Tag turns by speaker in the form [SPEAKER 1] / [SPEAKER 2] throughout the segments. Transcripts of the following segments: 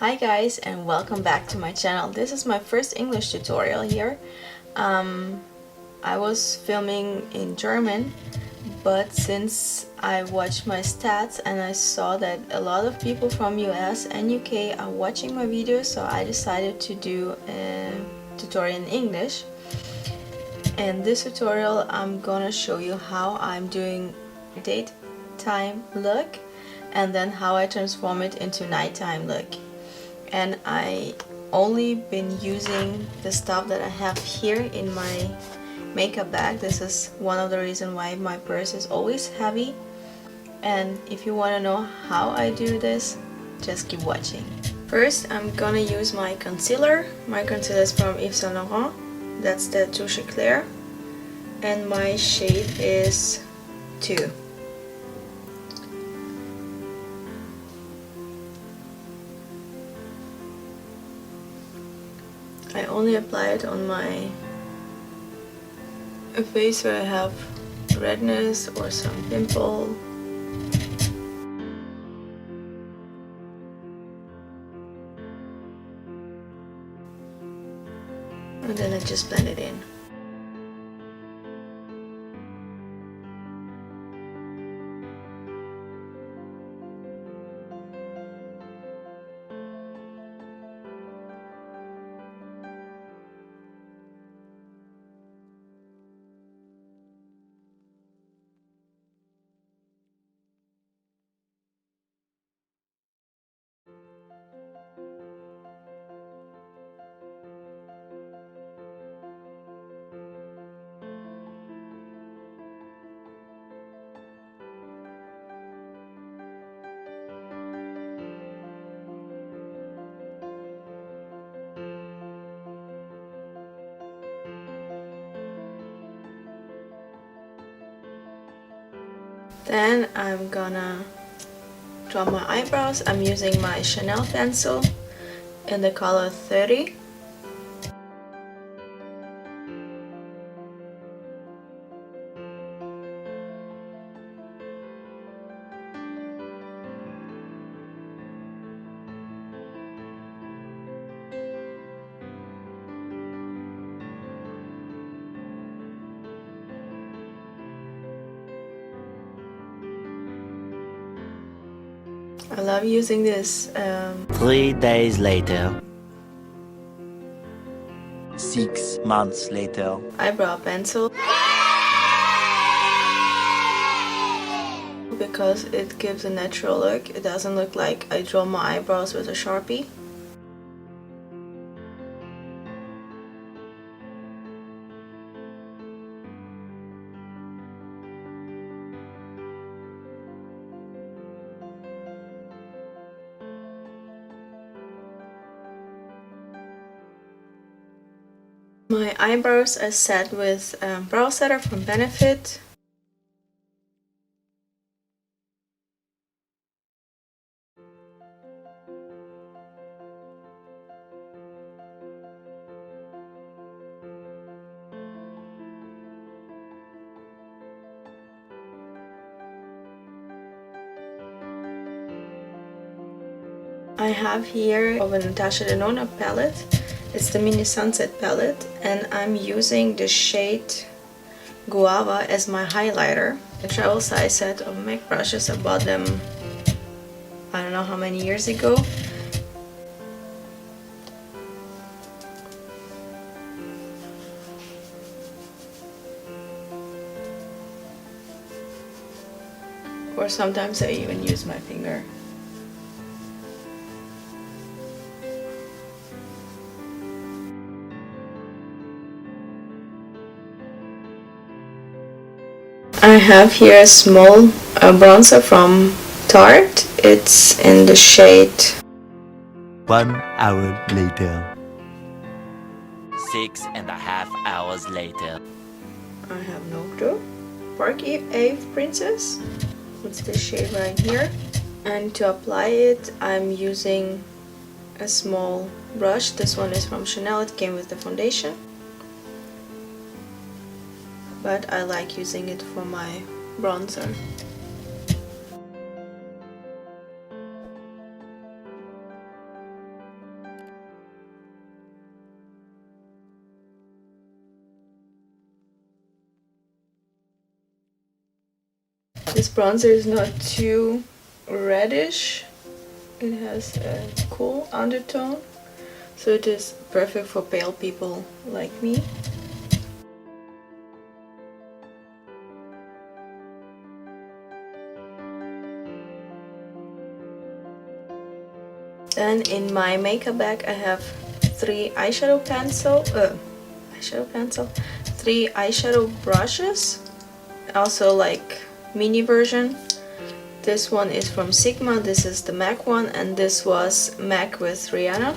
[SPEAKER 1] Hi guys, and welcome back to my channel. This is my first English tutorial here. I was filming in German, but since I watched my stats and I saw that a lot of people from US and UK are watching my videos, so I decided to do a tutorial in English. In this tutorial I'm gonna show you how I'm doing daytime look and then how I transform it into nighttime look. And I only been using the stuff that I have here in my makeup bag. This is one of the reasons why my purse is always heavy. And if you want to know how I do this, just keep watching. First, I'm gonna use my concealer. My concealer is from Yves Saint Laurent. That's the Touche Éclair. And my shade is 2. I only apply it on my face where I have redness or some pimple. And then I just blend it in. Then I'm gonna draw my eyebrows. I'm using my Chanel pencil in the color 30. I love using this
[SPEAKER 2] 3 days later. 6 months later.
[SPEAKER 1] eyebrow pencil because it gives a natural look. It doesn't look like I draw my eyebrows with a Sharpie. My eyebrows are set with brow setter from Benefit. I have here of a Natasha Denona palette. It's the Mini Sunset palette, and I'm using the shade Guava as my highlighter. A travel size set of MAC brushes. I bought them I don't know how many years ago. Or sometimes I even use my finger. I have here a small bronzer from Tarte. It's in the shade
[SPEAKER 2] 1 hour later. 6.5 hours later.
[SPEAKER 1] I have no clue. Park Ave Princess. It's the shade right here. And to apply it, I'm using a small brush. This one is from Chanel. It came with the foundation. But I like using it for my bronzer. This bronzer is not too reddish. It has a cool undertone, so it is perfect for pale people like me. Then in my makeup bag I have three eyeshadow brushes, also like mini version. This one is from Sigma, this is the MAC one, and this was MAC with Rihanna.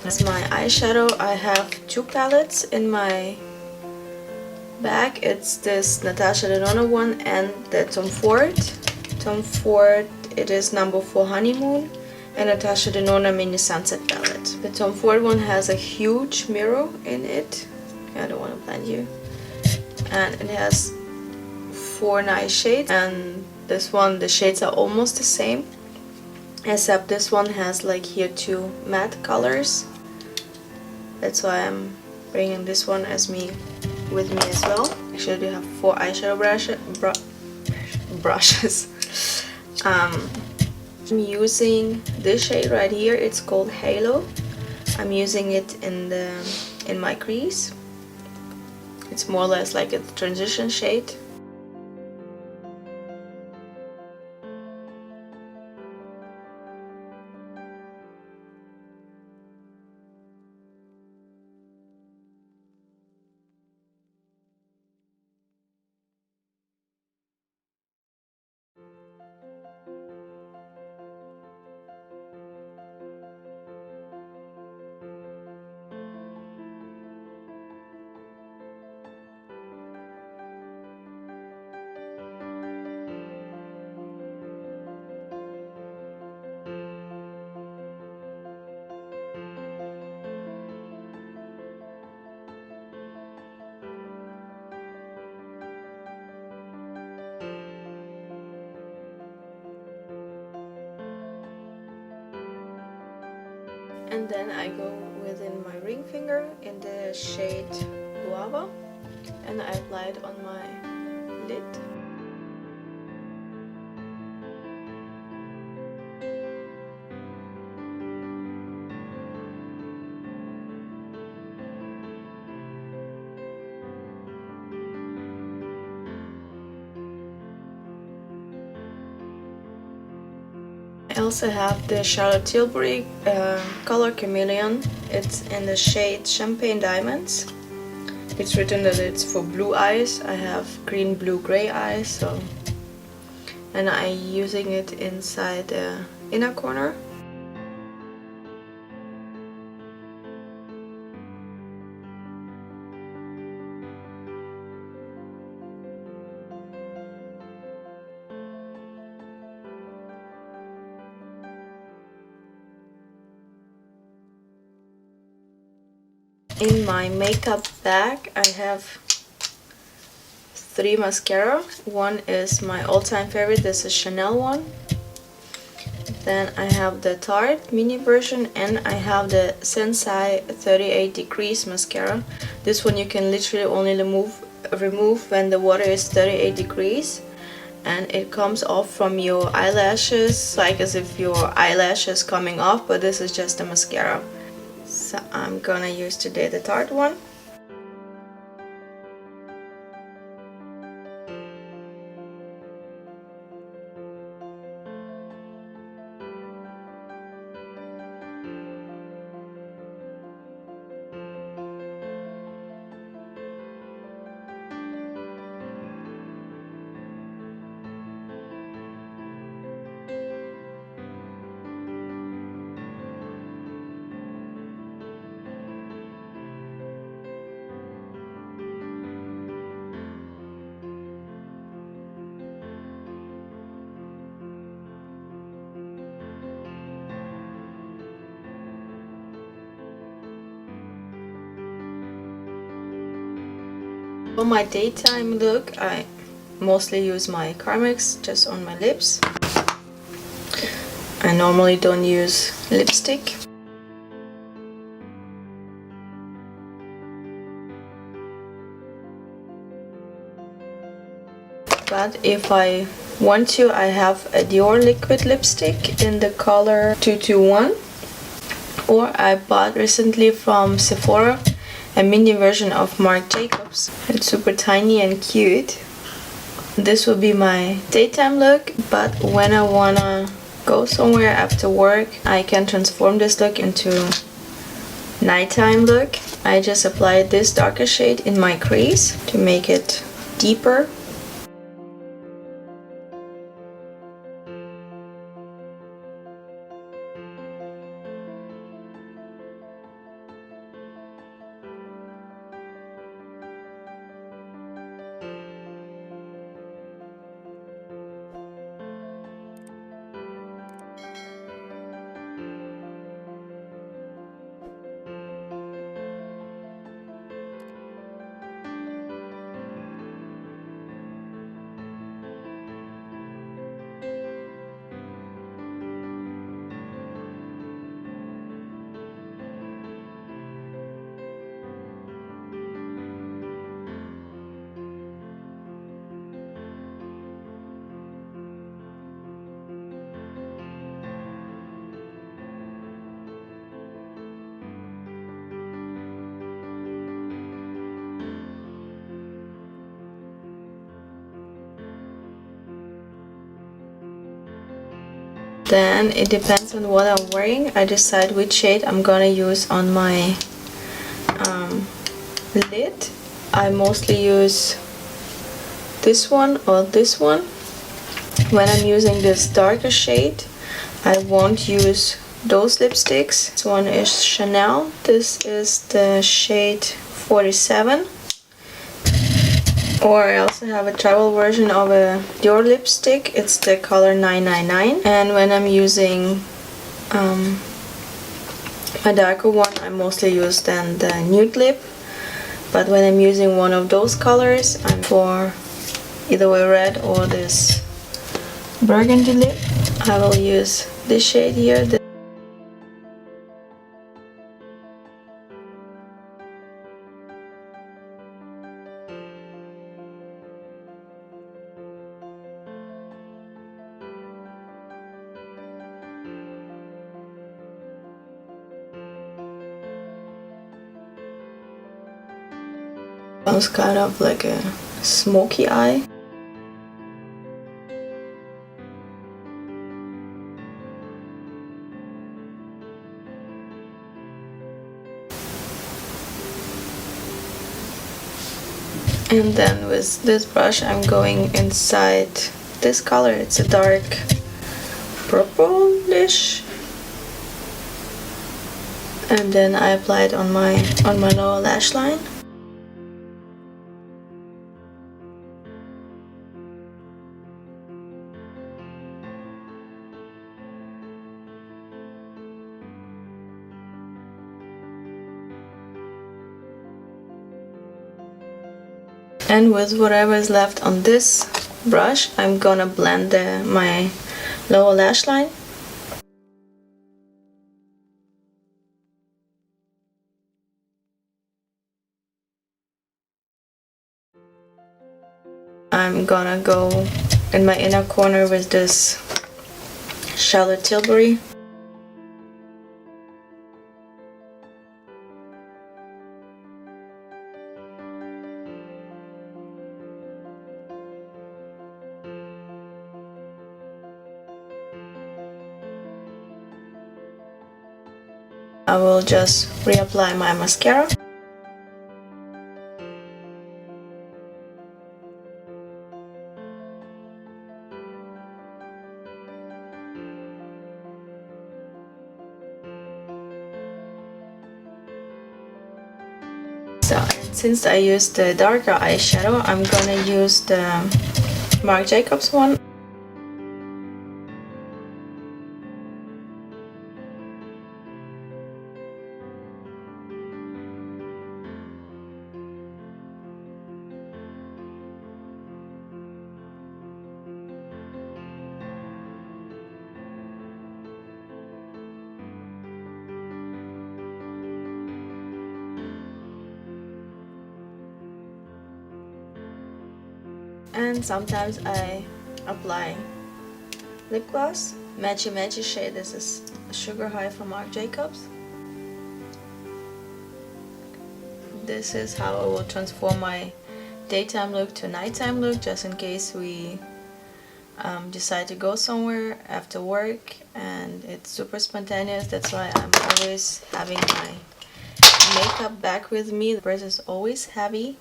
[SPEAKER 1] As my eyeshadow, I have two palettes in my bag. It's this Natasha Denona one and the Tom Ford. Tom Ford, it is number 4 Honeymoon, and Natasha Denona Mini Sunset palette. The Tom Ford one has a huge mirror in it. I don't want to blend you. And it has 4 nice shades, and this one, the shades are almost the same, except this one has like here 2 matte colors. That's why I'm bringing this one with me as well. Actually, I do have 4 eyeshadow brushes. I'm using this shade right here. It's called Halo. I'm using it in my crease. It's more or less like a transition shade. And then I go within my ring finger in the shade Guava, and I apply it on my lid. I also have the Charlotte Tilbury color Chameleon. It's in the shade Champagne Diamonds. It's written that it's for blue eyes. I have green, blue, gray eyes, so, and I'm using it inside the inner corner. In my makeup bag I have 3 mascara. One is my all-time favorite, this is Chanel one. Then I have the Tarte mini version, and I have the Sensai 38 degrees mascara. This one you can literally only remove when the water is 38 degrees, and it comes off from your eyelashes, like as if your eyelashes coming off, but this is just a mascara. So I'm gonna use today the Tarte one. For my daytime look, I mostly use my Carmex just on my lips. I normally don't use lipstick. But if I want to, I have a Dior liquid lipstick in the color 221. Or I bought recently from Sephora a mini version of Marc Jacobs. It's super tiny and cute. This will be my daytime look, but when I wanna go somewhere after work, I can transform this look into nighttime look. I just applied this darker shade in my crease to make it deeper. Then it depends on what I'm wearing. I decide which shade I'm gonna use on my lid. I mostly use this one or this one. When I'm using this darker shade, I won't use those lipsticks. This one is Chanel. This is the shade 47. Or I also have a travel version of a Dior lipstick. It's the color 999. And when I'm using a darker one, I mostly use then the nude lip. But when I'm using one of those colors, I'm for either way red or this burgundy lip. I will use this shade here. It was kind of like a smoky eye. And then with this brush I'm going inside this color. It's a dark purplish. And then I apply it on my lower lash line. And with whatever is left on this brush, I'm gonna blend my lower lash line. I'm gonna go in my inner corner with this Charlotte Tilbury. I will just reapply my mascara. So, since I used the darker eyeshadow, I'm gonna use the Marc Jacobs one. And sometimes I apply lip gloss. Matchy Matchy shade. This is Sugar High from Marc Jacobs. This is how I will transform my daytime look to nighttime look, just in case we decide to go somewhere after work and it's super spontaneous. That's why I'm always having my makeup bag with me. The brush is always heavy.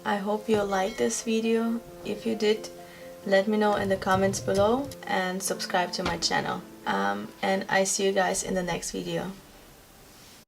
[SPEAKER 1] I hope you liked this video. If you did, let me know in the comments below and subscribe to my channel. And I see you guys in the next video.